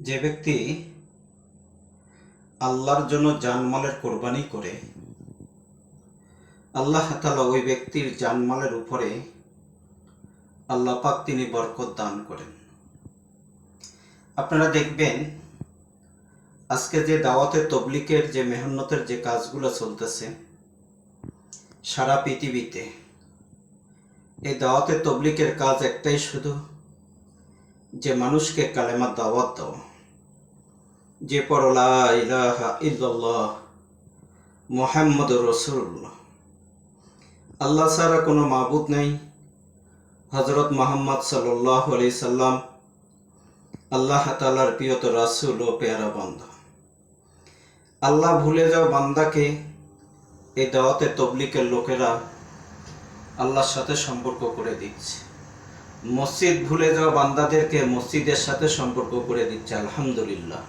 যে ব্যক্তি আল্লাহর জন্য জানমালের কোরবানি করে, আল্লাহ তাআলা ওই ব্যক্তির জানমালের উপরে আল্লাহ পাক তিনি বরকত দান করেন। আপনারা দেখবেন আজকে যে দাওয়াতে তবলিগের যে মেহনতের যে কাজগুলো চলতেছে সারা পৃথিবীতে, এই দাওয়াতে তবলিগের কাজ একটাই শুধু, যে মানুষকে কালেমা দাওয়াত দেওয়া, যে পড়ো লা ইলাহা ইল্লাল্লাহ মুহাম্মাদুর রাসূলুল্লাহ, আল্লাহ ছাড়া কোনো মাবুদ নেই, হযরত মুহাম্মদ সাল্লাল্লাহু আলাইহি সাল্লাম আল্লাহ তাআলার প্রিয়ত রাসূল ও পেয়ারা বান্দা। আল্লাহ ভুলে যাও বান্দাকে এই দাওয়াতে তবলিগের লোকেরা আল্লাহর সাথে সম্পর্ক করে দিচ্ছে। মসজিদ ভুলে যাওয়া বান্দাদেরকে মসজিদের সাথে সম্পর্ক করে দিচ্ছে। আলহামদুলিল্লাহ।